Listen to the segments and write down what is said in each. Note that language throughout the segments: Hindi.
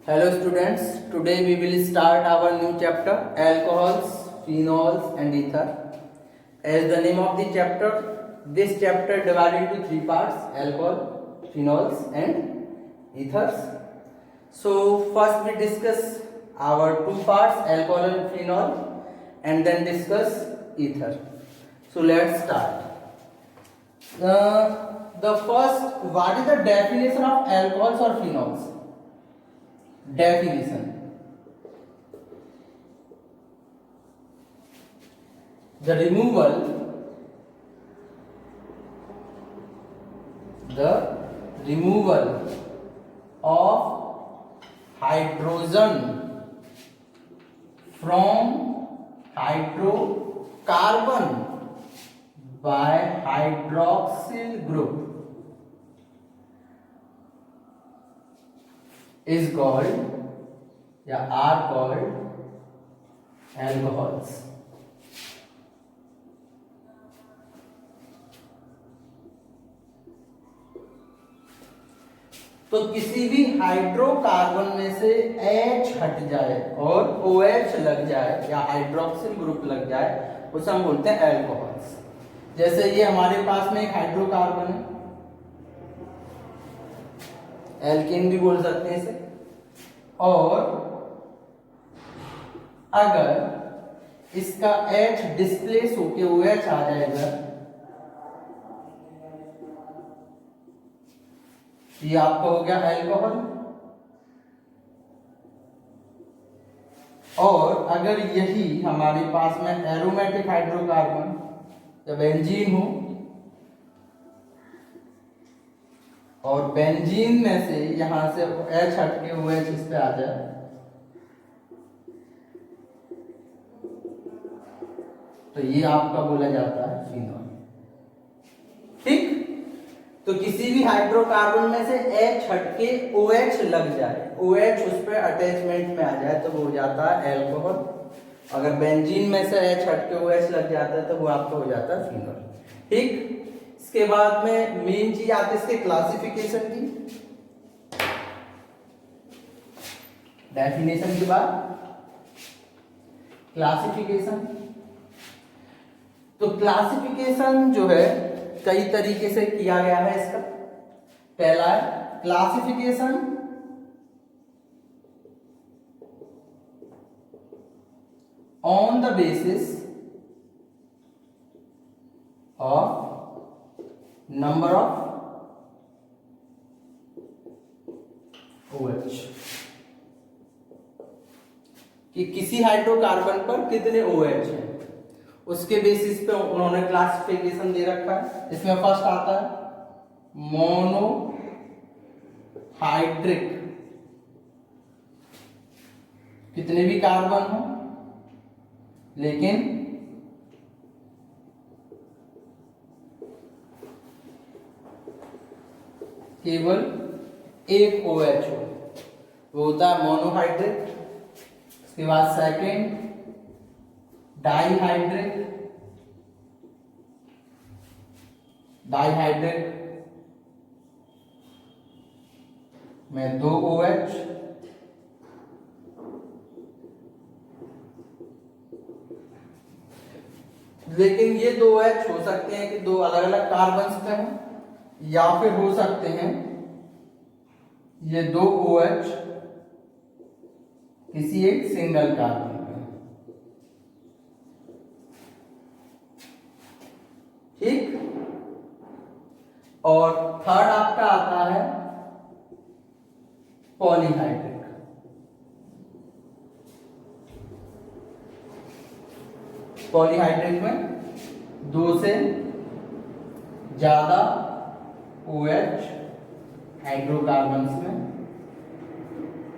Hello students, today we will start our new chapter alcohols, phenols and ether. As the name of the chapter, this chapter divided into three parts: alcohol, phenols and ethers. So first we discuss our two parts, alcohol and phenol, and then discuss ether. So let's start. The first, what is the definition of alcohols or phenols? Definition: the removal of hydrogen from hydrocarbon by hydroxyl group is called are called alcohols. तो किसी भी हाइड्रोकार्बन में से H हट जाए और OH लग जाए या हाइड्रोक्सिल ग्रुप लग जाए उसे हम बोलते हैं अल्कोहल्स। जैसे ये हमारे पास में एक हाइड्रोकार्बन है, एल्केन भी बोल सकते हैं इसे, और अगर इसका H डिस्प्लेस होके OH आ जाएगा, ये आपका हो गया अल्कोहल। और अगर यही हमारे पास में एरोमेटिक हाइड्रोकार्बन या बेंजीन हो और बेंजीन में से यहां से H हटके OH इस पे आ जाए, तो ये आपका बोला जाता है फिनॉल। ठीक, तो किसी भी हाइड्रोकार्बन में से H हटके OH लग जाए, OH उस पे अटैचमेंट में आ जाए तो वो हो जाता है अल्कोहल। अगर बेंजीन में से H हटके OH लग जाता है तो वो आपका हो जाता है फिनॉल। ठीक, इसके बाद में मेन चीज आती है इसके क्लासिफिकेशन की। डेफिनेशन के बाद क्लासिफिकेशन। तो क्लासिफिकेशन जो है कई तरीके से किया गया है इसका। पहला है classification on the basis of number of OH, कि किसी हाइड्रोकार्बन पर कितने OH हैं उसके बेसिस पे उन्होंने क्लासिफिकेशन दे रखा है। इसमें फर्स्ट आता है मोनोहाइड्रिक, कितने भी कार्बन हो लेकिन केवल एक OH हो, वो होता है मोनोहाइड्रिक। उसके बाद सेकंड डाइहाइड्रिक, डाइहाइड्रिक में 2 OH, लेकिन ये 2 OH हो सकते हैं कि 2 अलग अलग कार्बन्स पे हैं, या फिर हो सकते हैं ये 2 OH किसी एक सिंगल कार्बन पे। ठीक, और थर्ड आपका आता है पॉलीहाइड्रिक। पॉलीहाइड्रिक में 2 से ज्यादा OH हाइड्रोकार्बन्स में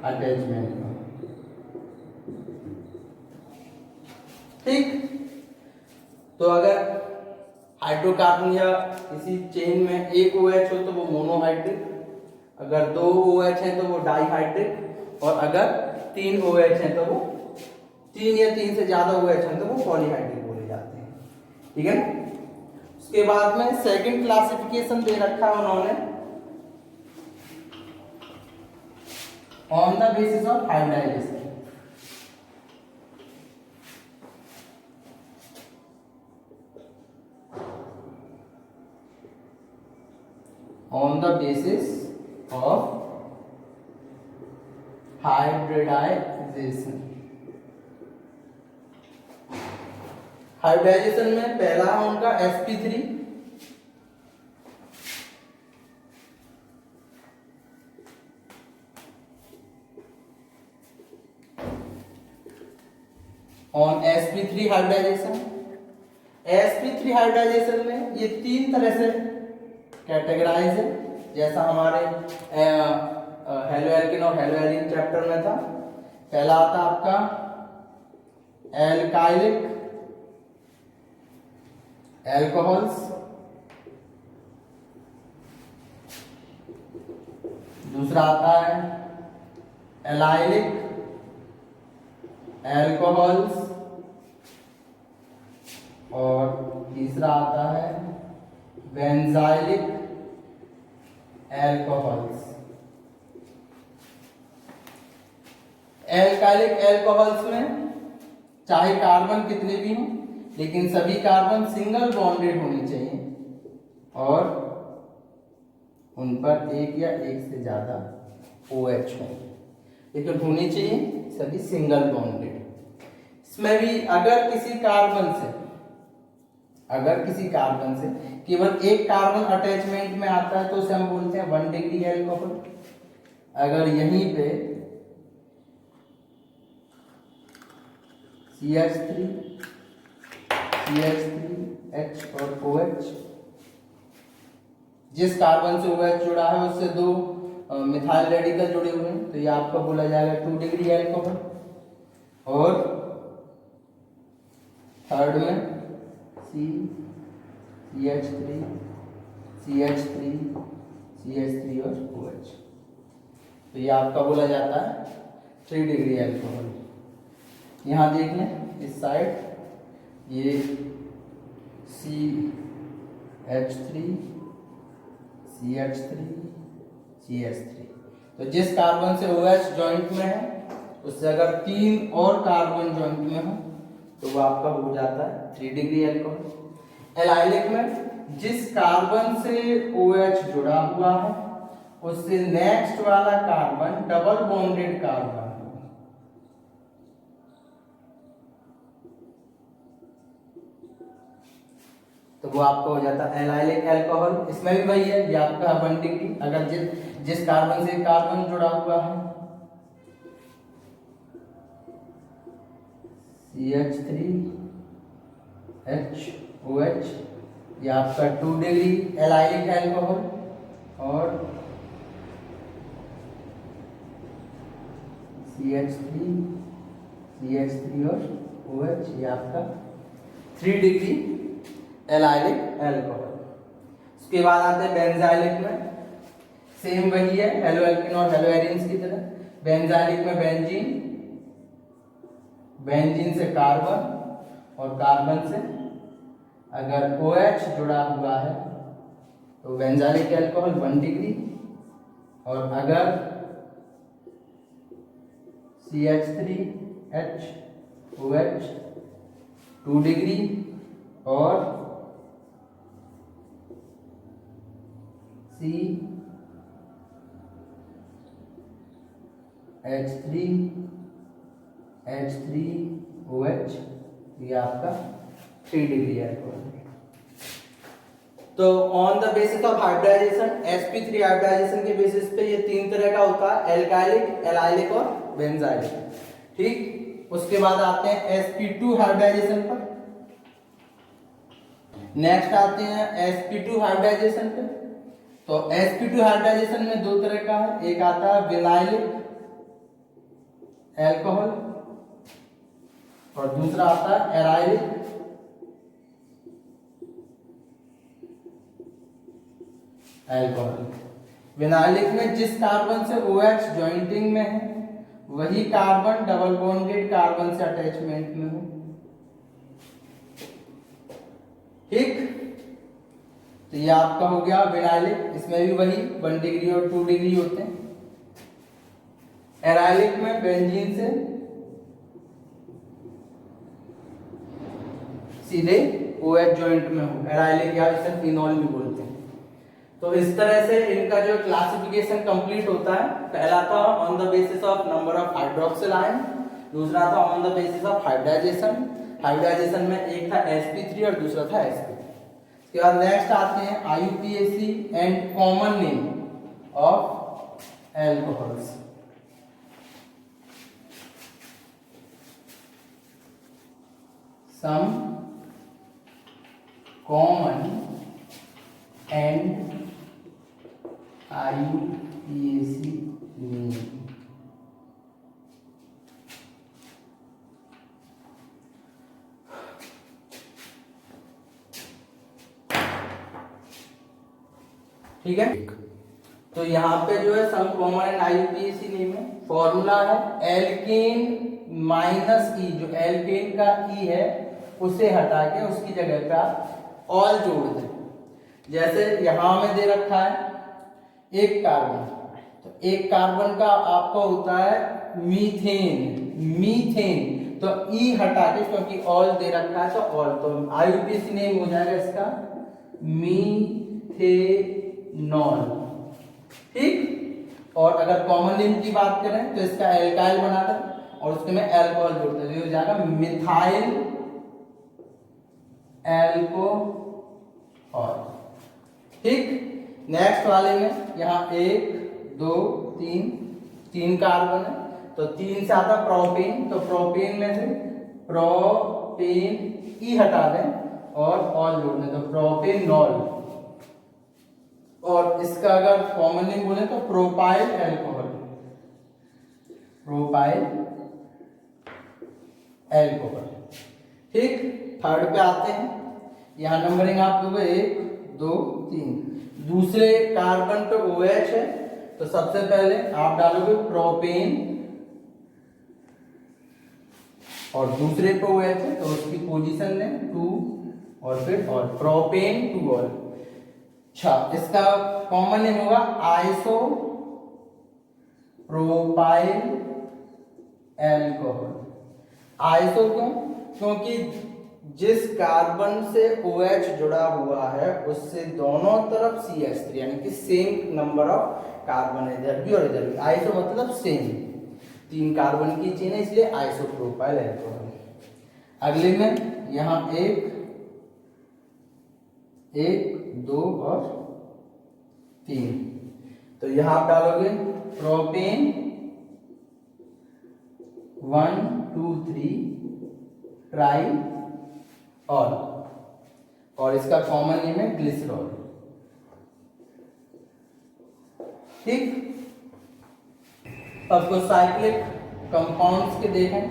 अटैचमेंट में। ठीक, तो अगर हाइड्रोकार्बन या किसी चेन में एक OH हो तो वो मोनोहाइड्रिक, अगर 2 OH हैं तो वो डाइहाइड्रिक, और अगर 3 OH हैं तो वो 3 या 3 से ज्यादा OH हैं तो वो पॉलीहाइड्रिक बोले जाते हैं। ठीक है ना। उसके बाद में सेकंड क्लासिफिकेशन दे रखा है उन्होंने on the basis of hybridisation. On the basis of hybridization। Hybridisation में पहला है उनका sp3, on sp3 hybridisation. sp3 hybridisation में ये तीन तरह से कैटेगराइज है, जैसा हमारे हेलो एल्किन और हेलो एलिन चैप्टर में था। पहला आता आपका एल्काइलिक एल्कोहल्स, दूसरा आता है एलाइलिक एल्कोहल्स, और तीसरा आता है बेंजाइलिक एल्कोहल्स। एल्काइलिक एल्कोहल्स में चाहे कार्बन कितने भी हों, लेकिन सभी कार्बन सिंगल बॉन्डेड होनी चाहिए और उन पर एक या एक से ज्यादा OH हो, लेकिन होनी चाहिए सभी सिंगल बॉन्डेड। इसमें भी अगर किसी कार्बन से केवल एक कार्बन अटैचमेंट में आता है तो उसे हम बोलते हैं 1 डिग्री एल्कोहल। अगर यहीं पे CH3 H और OH, जिस कार्बन से OH जुड़ा है उससे दो मिथाइल रेडिकल जुड़े हुए हैं, तो ये आपका बोला जाएगा 2 डिग्री एल्कोहल। और थर्ड में CH3 और OH, तो ये आपका बोला जाता है 3 डिग्री एल्कोहल। यहाँ देख लें इस साइड ये CH3 CH3, तो जिस कार्बन से OH जॉइंट में है उससे अगर 3 और कार्बन जॉइंट में हो तो वो आपका हो जाता है 3 डिग्री एल्कोहल। एलाइलिक में जिस कार्बन से OH जुड़ा हुआ है उससे नेक्स्ट वाला कार्बन डबल बॉन्डेड कार्बन हो, तो वो आपका हो जाता है एलाइलिक एल्कोहल। इसमें भी वही है, ये आपका 1 डिग्री, अगर जिस कार्बन से कार्बन जुड़ा हुआ है CH3HOH, ये आपका 2 डिग्री एलाइलिक एल्कोहल। और CH3 और OH, ये आपका 3 डिग्री एलाइलिक एल्कोहल। उसके बाद आते हैं बेंजाइलिक में, सेम वही है हेलो एल्किन और हेलो एरिन्स की तरह। बेंजाइलिक में बेंजीन से कार्बन और कार्बन से अगर OH जुड़ा हुआ है तो बेंजाइलिक एल्कोहल 1 डिग्री, और अगर CH3HOH 2 डिग्री और CH3OH, ये आपका 3 डिग्री एल्कोहल। तो on the basis of hybridisation, sp3 hybridisation के बेसिस पे ये 3 तरह का होता है, एल्काइलिक, एलाइलिक और बेंजाइलिक। ठीक, उसके बाद आते हैं sp2 हाइब्रिडाइजेशन पर। नेक्स्ट आते हैं sp2 हाइब्रिडाइजेशन पे। तो sp2 हाइब्रिडाइजेशन में 2 तरह का है, एक आता है विनाइलिक एल्कोहल और दूसरा आता है एराइलिक एल्कोहल। विनाइलिक में जिस कार्बन से OH जॉइंटिंग में है वही कार्बन डबल बॉन्डेड कार्बन से अटैचमेंट में हो। ठीक, तो ये आपका हो गया विनाइलिक। इसमें भी वही 1 डिग्री और 2 डिग्री होते हैं। एराइलिक में बेंजीन से सीधे OH जॉइंट में हो, एराइलिक या इसे फिनॉल भी बोलते हैं। तो इस तरह से इनका जो क्लासिफिकेशन कंप्लीट होता है, पहला था on the basis of number of hydroxyl ion, दूसरा था on the basis of hybridisation. Hybridisation में एक था sp3 और दूसरा था sp। इसके बाद नेक्स्ट आते हैं IUPAC and common name of alcohols. Some common and IUPAC name. ठीक है, तो यहाँ पे जो है some common and IUPAC name है। फॉर्मूला है एल्केन माइनस ई, जो एल्केन का ई है उसे हटा के उसकी जगह पे आप ऑल जोड़ दें। जैसे यहां में दे रखा है एक कार्बन, तो एक कार्बन का आपका होता है मीथेन, मीथेन, तो ई हटा के क्योंकि ऑल दे रखा है तो ऑल, तो IUPAC नेम हो जाएगा इसका मीथेनॉल। ठीक, और अगर कॉमन नेम की बात करें तो इसका एल्काइल बनाकर और उसके में अल्कोहल जोड़ते हैं, हो जाएगा मिथाइल अल्कोहल। ठीक, नेक्स्ट वाले में यहाँ 1 2 3 तीन कार्बन है, तो 3 से आता प्रोपेन, तो प्रोपेन में से प्रोपेन ई हटा दें और ऑल जोड़ दें, तो प्रोपेनॉल। और इसका अगर कॉमन नेम बोले तो प्रोपाइल अल्कोहल, प्रोपाइल अल्कोहल। ठीक, थर्ड पे आते हैं, यहाँ नंबरिंग आप लोग 1 2 3। दूसरे कार्बन पे OH है, तो सबसे पहले आप डालोगे प्रोपेन, और दूसरे पे OH है तो उसकी पोजीशन में 2 और फिर ऑल, प्रोपेन टू ऑल। अच्छा, इसका कॉमन नेम होगा आइसो प्रोपाइल अल्कोहल। आइसो क्यों? क्योंकि जिस कार्बन से OH जुड़ा हुआ है उससे दोनों तरफ CH3 यानी कि सेम नंबर ऑफ कार्बन है, इधर भी और इधर भी। आइसो मतलब सेम, 3 कार्बन की चेन है इसलिए आइसोप्रोपाइल अल्कोहल। अगले में यहाँ 1 2 और 3, तो यहाँ आप डालोगे प्रोपेन 1 2 3 ट्राई ऑल, और इसका कॉमन नेम है ग्लिसरॉल। ठीक, अब कुछ साइक्लिक कंपाउंड्स के देखें,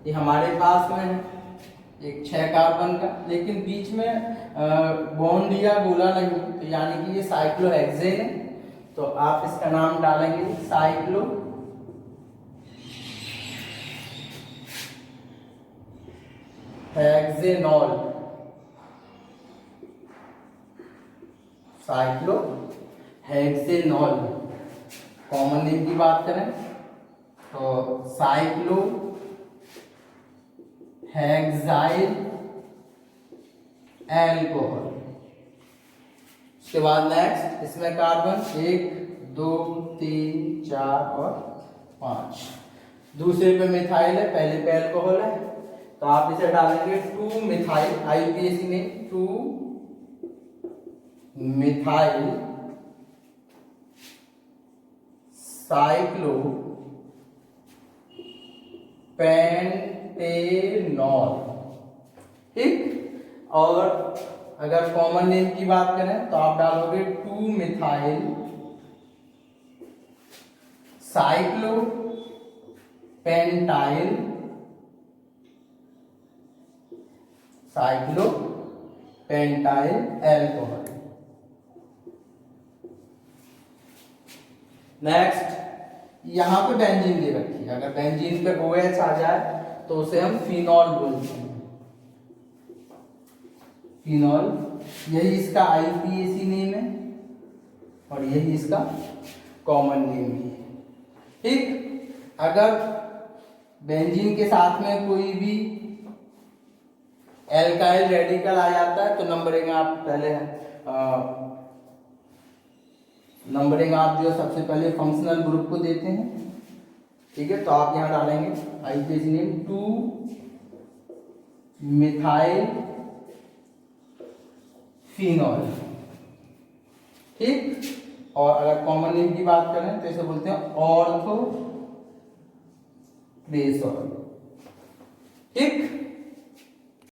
ये हमारे पास में है एक 6 कार्बन का, लेकिन बीच में बॉन्ड या गोला नहीं, तो यानी कि ये साइक्लोहेक्सेन है, तो आप इसका नाम डालेंगे cyclo hexanol, cyclo hexanol. Common name की बात करें तो साइक्लो हेक्साइल अल्कोहल। उसके बाद नेक्स्ट इसमें कार्बन 1 2 3 4 और 5। दूसरे पे मिथाइल है, पहले पे अल्कोहल है, तो आप इसे डालेंगे 2 मिथाइल, IUPAC में 2 मिथाइल साइक्लो पेंटेनॉल। ठीक, और अगर कॉमन नेम की बात करें तो आप डालोगे 2 methyl cyclo pentyl cyclo pentyl alcohol. Next यहां पे बेंजीन दे रखी है, अगर बेंजीन पे OH आ जाए तो उसे हम फिनॉल बोलते हैं, फिनॉल। यही इसका IUPAC नेम है और यही इसका कॉमन नेम भी है। ठीक, अगर बेंजीन के साथ में कोई भी एल्काइल रेडिकल आ जाता है तो नंबरिंग आप पहले नंबरिंग आप जो सबसे पहले फंक्शनल ग्रुप को देते हैं, ठीक है। तो आप यहाँ डालेंगे आइसोनेम 2 मिथाइल फिनॉल, ठीक। और अगर कॉमन नेम की बात करें तो इसे बोलते हैं ऑर्थो क्रेसॉल, ठीक।